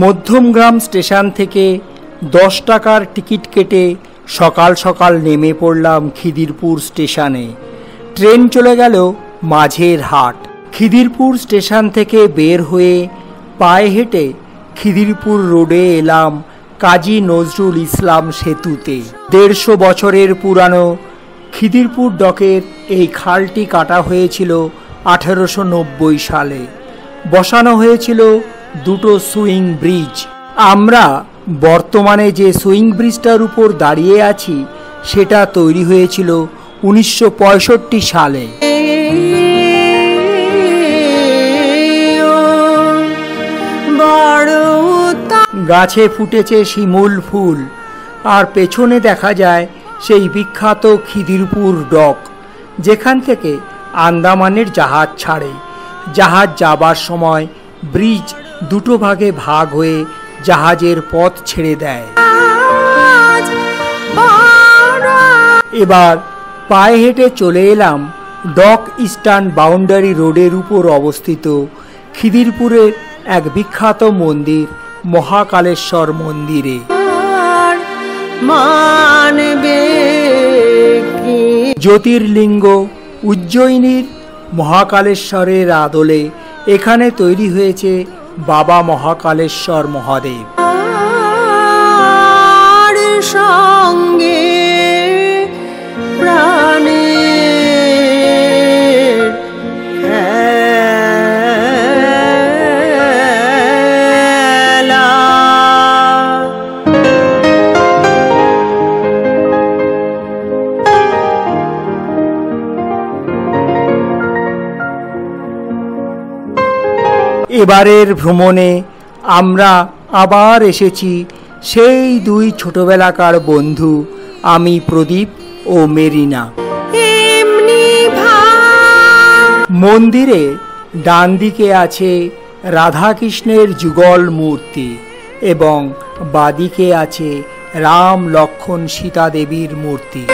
Madhyamgram station থেকে 10 টাকার ticket কেটে সকাল সকাল নেমে পড়লাম খিদিরপুর স্টেশনে। ট্রেন চলে গেল মাঝের হাট। খিদিরপুর স্টেশন থেকে বের হয়ে পায়ে হেঁটে খিদিরপুর রোডে এলাম কাজী নজরুল ইসলাম সেতুতে। 150 বছরের পুরানো খিদিরপুর ডকের এই খালটি কাটা হয়েছিল 1890 সালে। বসানো হয়েছিল দুটো সুইং ব্রিজ। আমরা বর্তমানে যে সুইং ব্রিজটার উপর দাঁড়িয়ে আছি সেটা তৈরি হয়েছিল 1965 সালে। গাছে ফুটেছে শিমুল ফুল, আর পেছনে দেখা যায় সেই বিখ্যাত খিদিরপুর ডক, যেখান থেকে আন্দামানের জাহাজ ছাড়ে। জাহাজ যাবার সময় ব্রিজ দুটো ভাগে ভাগ হয়ে জাহাজের পথ ছেড়ে দেয়। এবার পায়ে হেঁটে চলে এলাম ডক ইস্টার্ন বাউন্ডারি রোডের উপর অবস্থিত খিদিরপুরের এক বিখ্যাত মন্দির মহাকালেশ্বর মন্দিরে। জ্যোতির্লিঙ্গ উজ্জয়িনীর মহাকালেশ্বরের আদলে এখানে তৈরি হয়েছে বাবা মহাকালেশ্বর মহাদেব। সঙ্গে প্রাণে এবারের ভ্রমণে আমরা আবার এসেছি সেই দুই ছোটবেলাকার বন্ধু, আমি প্রদীপ ও মেরিনা। মন্দিরে ডান দিকে আছে রাধাকৃষ্ণের যুগল মূর্তি এবং বাদিকে আছে রাম লক্ষ্মণ সীতা দেবীর মূর্তি।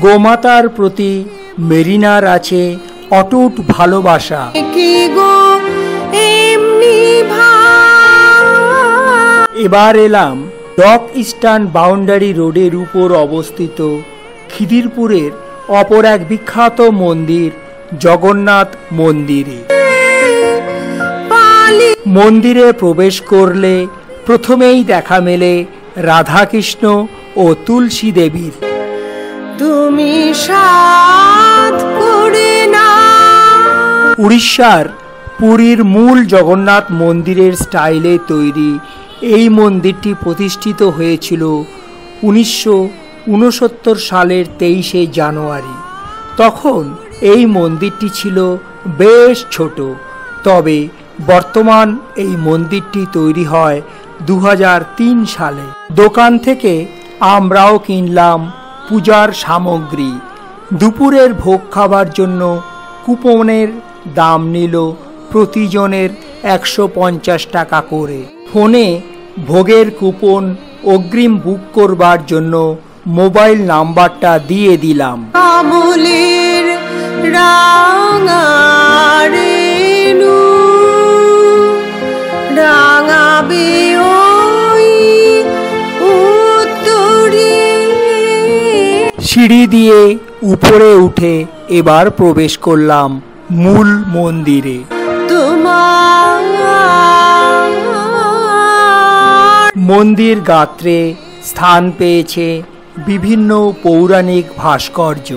গোমাতার প্রতি মেরিনার আছে অটুট ভালোবাসা। এবার এলাম ডক ইস্টার্ন বাউন্ডারি রোডের উপর অবস্থিত খিদিরপুরের অপর এক বিখ্যাত মন্দির জগন্নাথ মন্দিরে। মন্দিরে প্রবেশ করলে প্রথমেই দেখা মেলে রাধাকৃষ্ণ ও তুলসী দেবীর। তুমি সাধ করে না। উড়িষ্যার পুরীর মূল জগন্নাথ মন্দিরের স্টাইলে তৈরি এই মন্দিরটি প্রতিষ্ঠিত হয়েছিল 1969 সালের 23শে জানুয়ারি। তখন এই মন্দিরটি ছিল বেশ ছোট, তবে বর্তমান এই মন্দিরটি তৈরি হয় 2003 সালে। দোকান থেকে আমরাও কিনলাম পূজার সামগ্রী। দুপুরের ভোগ খাবার জন্য কুপনের দাম নিল প্রতিজনের 150 টাকা করে। ফোনে ভোগের কুপন অগ্রিম বুক করবার জন্য মোবাইল নাম্বারটা দিয়ে দিলাম। আমলের রাঙা রেণু রাঙাবে সিঁড়ি দিয়ে উপরে উঠে এবার প্রবেশ করলাম মূল মন্দিরে। মন্দির গাত্রে স্থান পেয়েছে বিভিন্ন পৌরাণিক ভাস্কর্য।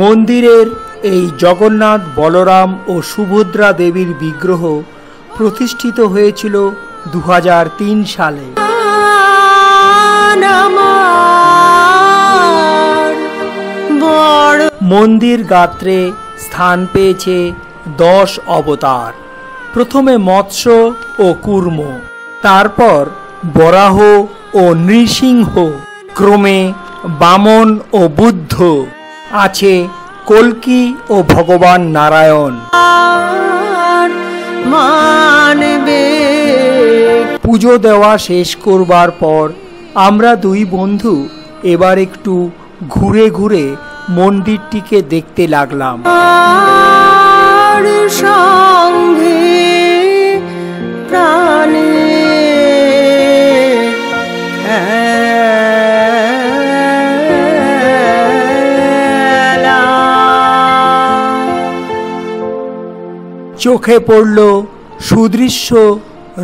মন্দিরের এই জগন্নাথ, বলরাম ও সুভদ্রা দেবীর বিগ্রহ প্রতিষ্ঠিত হয়েছিল 2003 সালে। মন্দির গাত্রে স্থান পেয়েছে 10 অবতার। প্রথমে মৎস্য ও কূর্ম, তারপর বরাহ ও নৃসিংহ, ক্রমে বামন ও বুদ্ধ, আছে কল্কি ও ভগবান নারায়ণ। পুজো দেওয়া শেষ করবার পর আমরা দুই বন্ধু এবার একটু ঘুরে ঘুরে মন্দিরটিকে দেখতে লাগলাম। সঙ্গে প্রাণে চোখে পড়ল সুদৃশ্য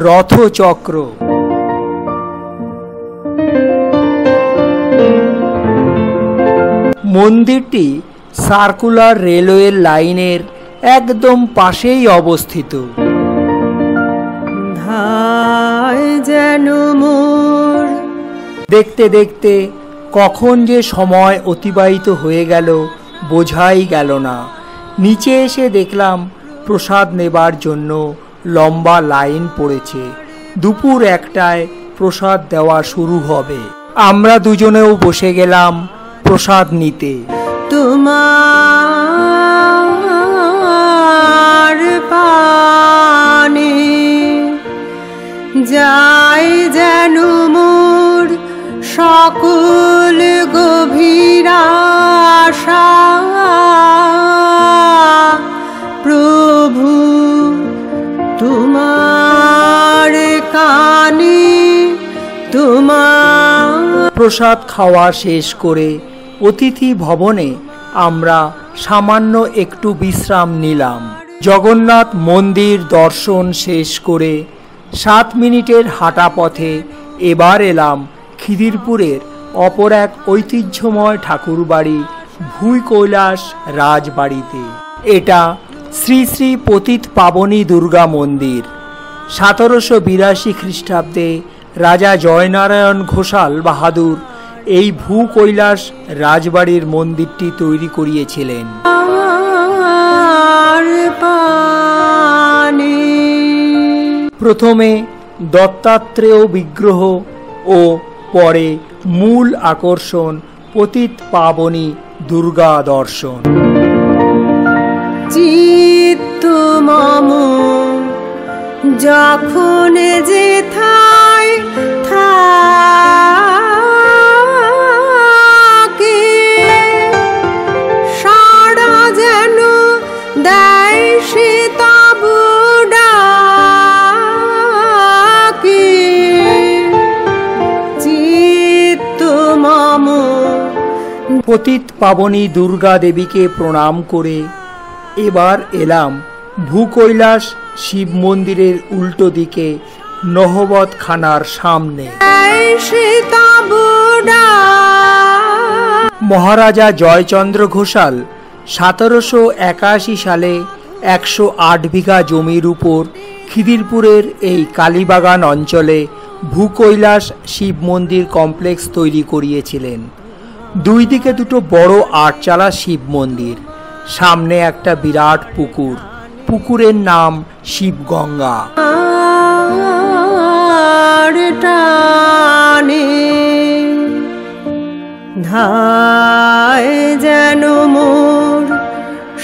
রথচক্র। মন্দিরটি সার্কুলার রেলওয়ে লাইনের একদম পাশেই অবস্থিত। যেন মোর দেখতে দেখতে কখন যে সময় অতিবাহিত হয়ে গেল বোঝাই গেল না। নিচে এসে দেখলাম প্রসাদ নেবার জন্য লম্বা লাইন পড়েছে। দুপুর 1টায় প্রসাদ দেওয়া শুরু হবে। আমরা দুজনেও বসে গেলাম প্রসাদ নিতে। তোমার পানে যাই যেন মোর সকল গভীর আশা, প্রভু তোমার কানে তোমার। প্রসাদ খাওয়া শেষ করে অতিথি ভবনে আমরা সামান্য একটু বিশ্রাম নিলাম। জগন্নাথ মন্দির দর্শন শেষ করে 7 মিনিটের হাঁটা পথে এবার এলাম খিদিরপুরের অপর এক ঐতিহ্যময় ঠাকুরবাড়ি ভূঁইকৈলাস রাজবাড়িতে। এটা শ্রী শ্রী পতিত পাবনী দুর্গা মন্দির। 1782 খ্রিস্টাব্দে রাজা জয়নারায়ণ ঘোষাল বাহাদুর এই ভূঁইকৈলাস রাজবাড়ির মন্দিরটি তৈরি করিয়েছিলেন। প্রথমে দত্তাত্রেয় বিগ্রহ ও পরে মূল আকর্ষণ পতিত পাবনী দুর্গা দর্শন। চিত্ত মম যখন যেথায় থাকে, সারা যেন দেয় সে তবু ডাকে। চিত্ত মম। পতিত পাবনী দুর্গা দেবীকে প্রণাম করে এবার এলাম ভূঁইকৈলাস শিব মন্দিরের উল্টো দিকে নহবত খানার সামনে। মহারাজা জয়চন্দ্র ঘোষাল 1781 সালে 108 বিঘা জমির উপর খিদিরপুরের এই কালীবাগান অঞ্চলে ভূঁইকৈলাস শিব মন্দির কমপ্লেক্স তৈরি করিয়েছিলেন। দুই দিকে দুটো বড় 8চালা শিব মন্দির, সামনে একটা বিরাট পুকুর। পুকুরের নাম শিবগঙ্গা। যেন মোর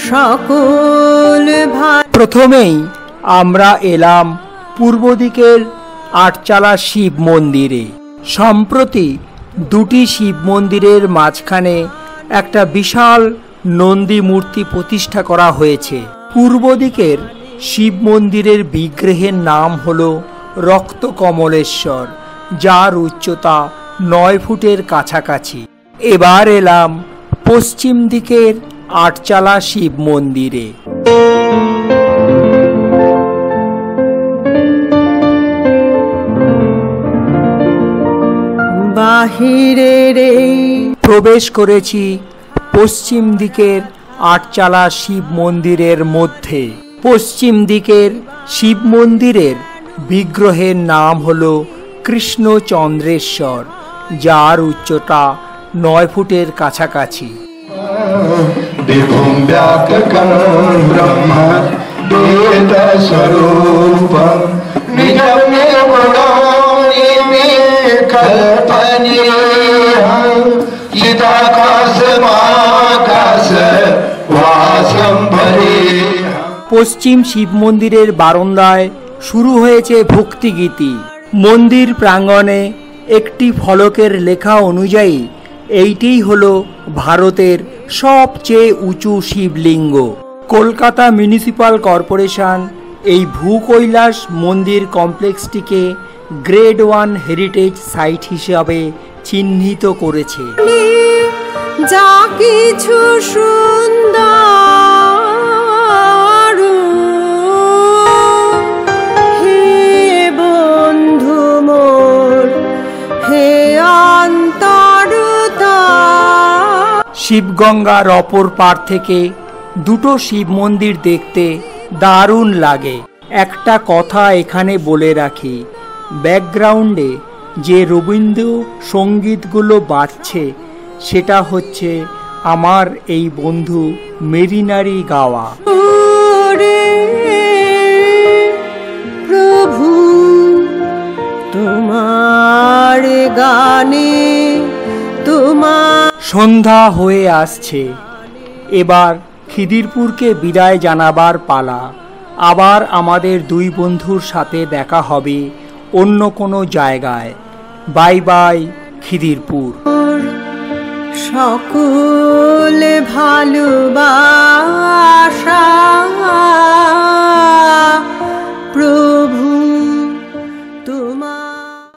সকল। প্রথমেই আমরা এলাম পূর্ব দিকের 8চালা শিব মন্দিরে। সম্প্রতি দুটি শিব মন্দিরের মাঝখানে একটা বিশাল নন্দী মূর্তি প্রতিষ্ঠা করা হয়েছে। পূর্ব দিকের শিব মন্দিরের বিগ্রহের নাম হল রক্তকমলেশ্বর, যার উচ্চতা 9 ফুটের কাছাকাছি। এবার এলাম পশ্চিম দিকের 8চালা শিব মন্দিরে। বাহিরে প্রবেশ করেছি পশ্চিম দিকের 8চালা শিব মন্দিরের মধ্যে। পশ্চিম দিকের শিব মন্দিরের বিগ্রহের নাম হল কৃষ্ণচন্দ্রেশ্বর, যার উচ্চতা 9 ফুটের কাছাকাছি। পশ্চিম শিব মন্দিরের বারান্দায় শুরু হয়েছে ভক্তিগীতি। মন্দির প্রাঙ্গণে একটি ফলকের লেখা অনুযায়ী এইটিই হলো ভারতের সবচেয়ে উঁচু শিবলিঙ্গ। কলকাতা মিউনিসিপ্যাল কর্পোরেশন এই ভূকৈলাস মন্দির কমপ্লেক্সটিকে গ্রেড 1 হেরিটেজ সাইট হিসাবে চিহ্নিত করেছে। যা কিছু সুন্দর হে বন্ধু মোর, হে অন্তরতা। শিবগঙ্গার অপর পার থেকে দুটো শিব মন্দির দেখতে দারুণ লাগে। একটা কথা এখানে বলে রাখি, ব্যাকগ্রাউন্ডে যে রবীন্দ্র সঙ্গীতগুলো বাজছে সেটা হচ্ছে আমার এই বন্ধু মেরিনারি গাওয়া। প্রভু তোমার গানে তোমার। সন্ধ্যা হয়ে আসছে, এবার খিদিরপুরকে বিদায় জানাবার পালা। আবার আমাদের দুই বন্ধুর সাথে দেখা হবে অন্য কোনো জায়গায়। Bye bye Khidirpur. সকল ভালোবাসা